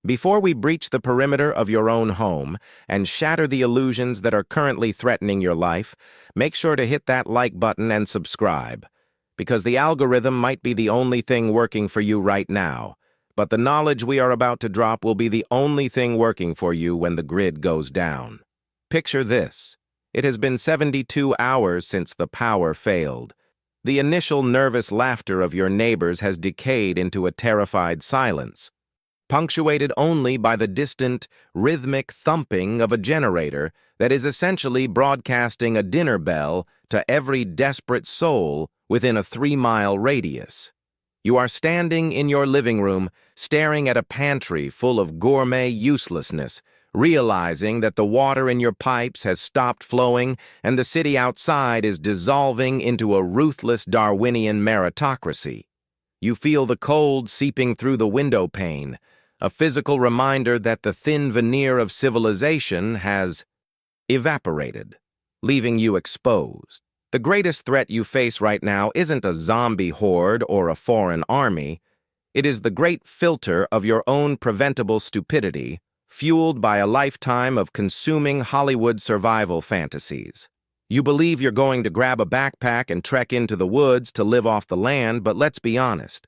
Before we breach the perimeter of your own home and shatter the illusions that are currently threatening your life, make sure to hit that like button and subscribe, because the algorithm might be the only thing working for you right now, but the knowledge we are about to drop will be the only thing working for you when the grid goes down. Picture this. It has been 72 hours since the power failed. The initial nervous laughter of your neighbors has decayed into a terrified silence, punctuated only by the distant, rhythmic thumping of a generator that is essentially broadcasting a dinner bell to every desperate soul within a 3-mile radius. You are standing in your living room, staring at a pantry full of gourmet uselessness, realizing that the water in your pipes has stopped flowing and the city outside is dissolving into a ruthless Darwinian meritocracy. You feel the cold seeping through the window pane, a physical reminder that the thin veneer of civilization has evaporated, leaving you exposed. The greatest threat you face right now isn't a zombie horde or a foreign army. It is the great filter of your own preventable stupidity, fueled by a lifetime of consuming Hollywood survival fantasies. You believe you're going to grab a backpack and trek into the woods to live off the land, but let's be honest.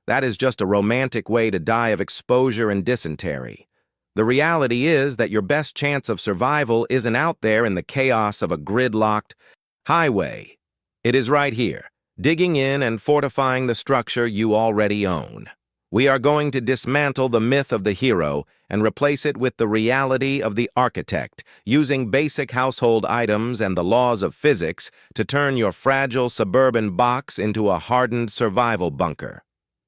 That is just a romantic way to die of exposure and dysentery. The reality is that your best chance of survival isn't out there in the chaos of a gridlocked highway. It is right here, digging in and fortifying the structure you already own. We are going to dismantle the myth of the hero and replace it with the reality of the architect, using basic household items and the laws of physics to turn your fragile suburban box into a hardened survival bunker.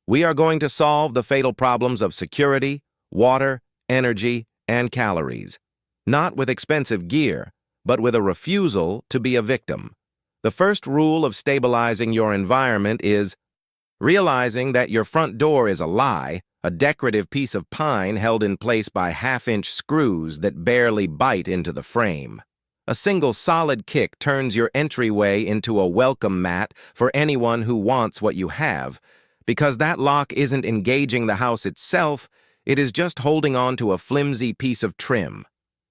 We are going to solve the fatal problems of security, water, energy, and calories, not with expensive gear, but with a refusal to be a victim. The first rule of stabilizing your environment is realizing that your front door is a lie, a decorative piece of pine held in place by half-inch screws that barely bite into the frame. A single solid kick turns your entryway into a welcome mat for anyone who wants what you have, because that lock isn't engaging the house itself, it is just holding on to a flimsy piece of trim.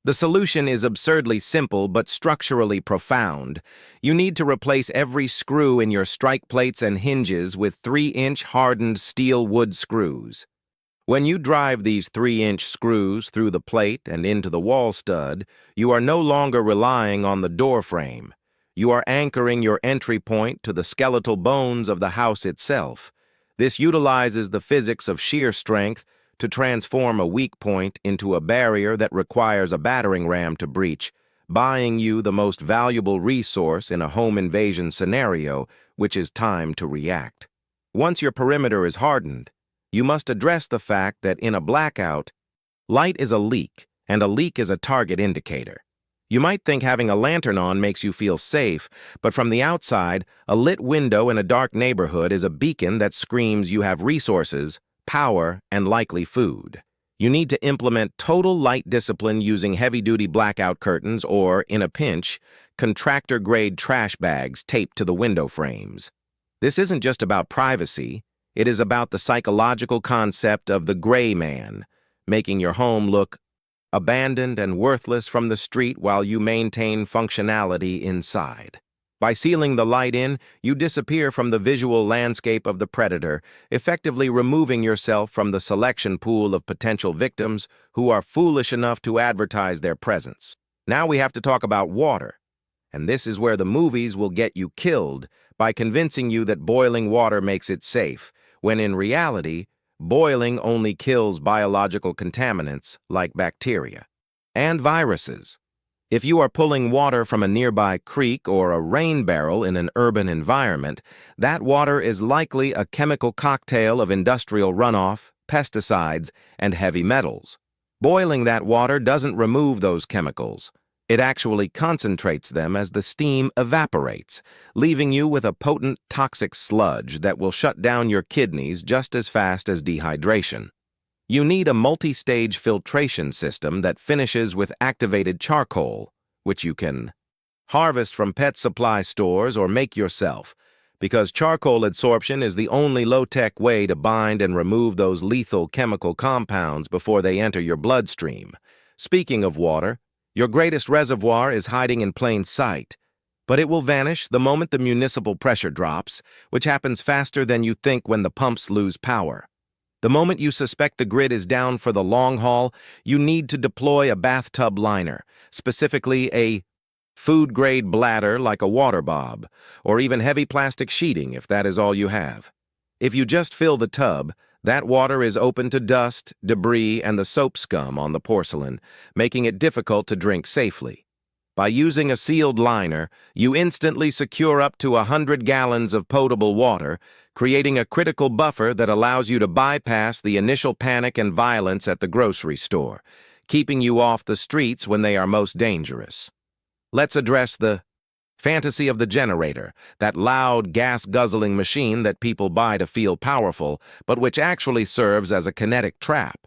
The solution is absurdly simple but structurally profound. You need to replace every screw in your strike plates and hinges with 3-inch hardened steel wood screws. When you drive these 3-inch screws through the plate and into the wall stud, you are no longer relying on the door frame. You are anchoring your entry point to the skeletal bones of the house itself. This utilizes the physics of shear strength to transform a weak point into a barrier that requires a battering ram to breach, buying you the most valuable resource in a home invasion scenario, which is time to react. Once your perimeter is hardened, you must address the fact that in a blackout, light is a leak, and a leak is a target indicator. You might think having a lantern on makes you feel safe, but from the outside, a lit window in a dark neighborhood is a beacon that screams you have resources, power, and likely food. You need to implement total light discipline using heavy-duty blackout curtains or, in a pinch, contractor-grade trash bags taped to the window frames. This isn't just about privacy, it is about the psychological concept of the gray man, making your home look abandoned and worthless from the street while you maintain functionality inside. By sealing the light in, you disappear from the visual landscape of the predator, effectively removing yourself from the selection pool of potential victims who are foolish enough to advertise their presence. Now we have to talk about water. And this is where the movies will get you killed by convincing you that boiling water makes it safe, when in reality, boiling only kills biological contaminants like bacteria and viruses. If you are pulling water from a nearby creek or a rain barrel in an urban environment, that water is likely a chemical cocktail of industrial runoff, pesticides, and heavy metals. Boiling that water doesn't remove those chemicals. It actually concentrates them as the steam evaporates, leaving you with a potent toxic sludge that will shut down your kidneys just as fast as dehydration. You need a multi-stage filtration system that finishes with activated charcoal, which you can harvest from pet supply stores or make yourself, because charcoal adsorption is the only low-tech way to bind and remove those lethal chemical compounds before they enter your bloodstream. Speaking of water, your greatest reservoir is hiding in plain sight, but it will vanish the moment the municipal pressure drops, which happens faster than you think when the pumps lose power. The moment you suspect the grid is down for the long haul, you need to deploy a bathtub liner, specifically a food-grade bladder like a water bob, or even heavy plastic sheeting if that is all you have. If you just fill the tub, that water is open to dust, debris, and the soap scum on the porcelain, making it difficult to drink safely. By using a sealed liner, you instantly secure up to 100 gallons of potable water, creating a critical buffer that allows you to bypass the initial panic and violence at the grocery store, keeping you off the streets when they are most dangerous. Let's address the fantasy of the generator, that loud, gas-guzzling machine that people buy to feel powerful, but which actually serves as a kinetic trap.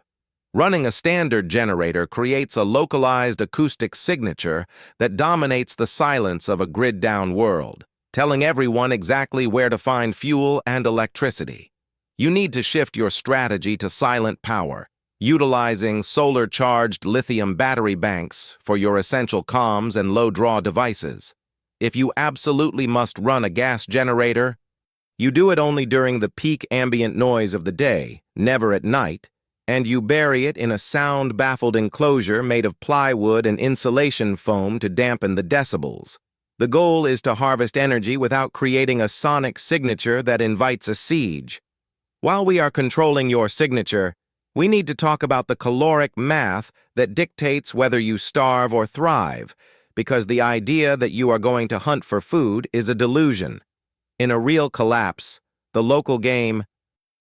Running a standard generator creates a localized acoustic signature that dominates the silence of a grid-down world, telling everyone exactly where to find fuel and electricity. You need to shift your strategy to silent power, utilizing solar-charged lithium battery banks for your essential comms and low-draw devices. If you absolutely must run a gas generator, you do it only during the peak ambient noise of the day, never at night, and you bury it in a sound-baffled enclosure made of plywood and insulation foam to dampen the decibels. The goal is to harvest energy without creating a sonic signature that invites a siege. While we are controlling your signature, we need to talk about the caloric math that dictates whether you starve or thrive, because the idea that you are going to hunt for food is a delusion. In a real collapse, the local game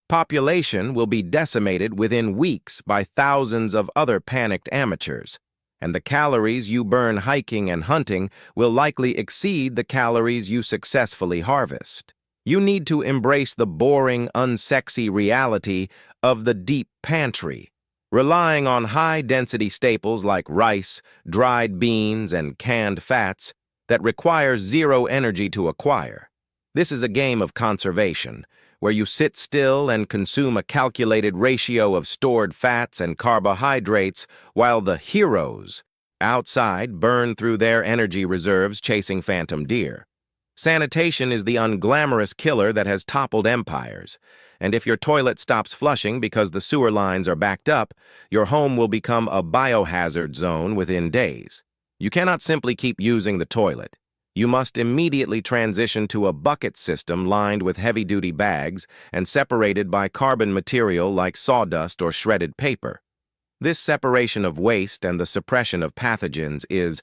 population will be decimated within weeks by thousands of other panicked amateurs, and the calories you burn hiking and hunting will likely exceed the calories you successfully harvest. You need to embrace the boring, unsexy reality of the deep pantry, relying on high-density staples like rice, dried beans, and canned fats that require zero energy to acquire. This is a game of conservation, where you sit still and consume a calculated ratio of stored fats and carbohydrates while the heroes outside burn through their energy reserves chasing phantom deer. Sanitation is the unglamorous killer that has toppled empires, and if your toilet stops flushing because the sewer lines are backed up, your home will become a biohazard zone within days. You cannot simply keep using the toilet. You must immediately transition to a bucket system lined with heavy-duty bags and separated by carbon material like sawdust or shredded paper. This separation of waste and the suppression of pathogens is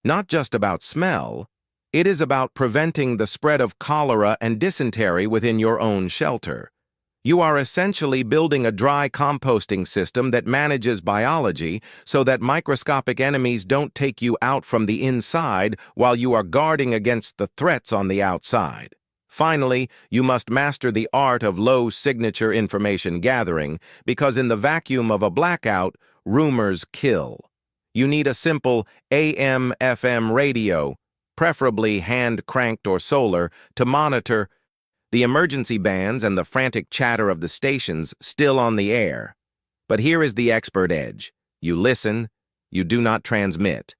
not just about smell, it is about preventing the spread of cholera and dysentery within your own shelter. You are essentially building a dry composting system that manages biology so that microscopic enemies don't take you out from the inside while you are guarding against the threats on the outside. Finally, you must master the art of low-signature information gathering, because in the vacuum of a blackout, rumors kill. You need a simple AM/FM radio, preferably hand-cranked or solar, to monitor the emergency bands and the frantic chatter of the stations still on the air. But here is the expert edge. You listen, you do not transmit.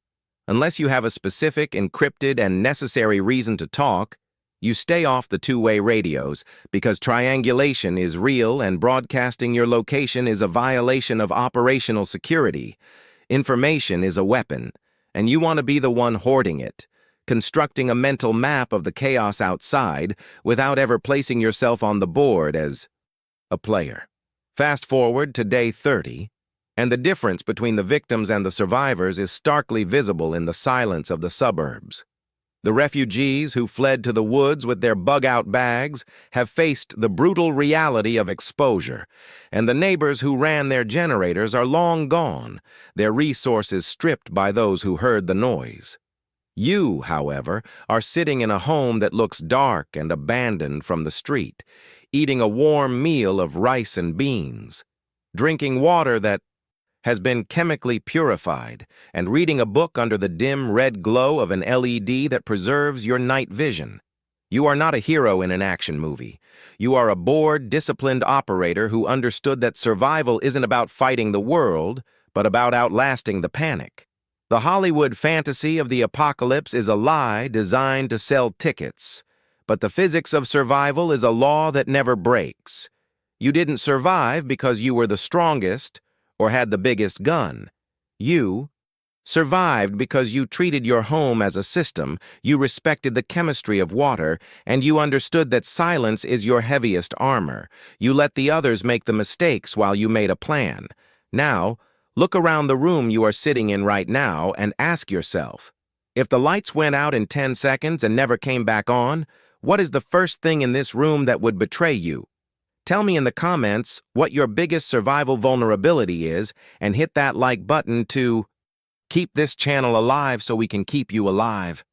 Unless you have a specific, encrypted, and necessary reason to talk, you stay off the two-way radios, because triangulation is real and broadcasting your location is a violation of operational security. Information is a weapon, and you want to be the one hoarding it, constructing a mental map of the chaos outside without ever placing yourself on the board as a player. Fast forward to day 30, and the difference between the victims and the survivors is starkly visible in the silence of the suburbs. The refugees who fled to the woods with their bug-out bags have faced the brutal reality of exposure, and the neighbors who ran their generators are long gone, their resources stripped by those who heard the noise. You, however, are sitting in a home that looks dark and abandoned from the street, eating a warm meal of rice and beans, drinking water that has been chemically purified, and reading a book under the dim red glow of an LED that preserves your night vision. You are not a hero in an action movie. You are a bored, disciplined operator who understood that survival isn't about fighting the world, but about outlasting the panic. The Hollywood fantasy of the apocalypse is a lie designed to sell tickets, but the physics of survival is a law that never breaks. You didn't survive because you were the strongest or had the biggest gun. You survived because you treated your home as a system, you respected the chemistry of water, and you understood that silence is your heaviest armor. You let the others make the mistakes while you made a plan. Now, look around the room you are sitting in right now and ask yourself, if the lights went out in 10 seconds and never came back on, what is the first thing in this room that would betray you? Tell me in the comments what your biggest survival vulnerability is and hit that like button to keep this channel alive so we can keep you alive.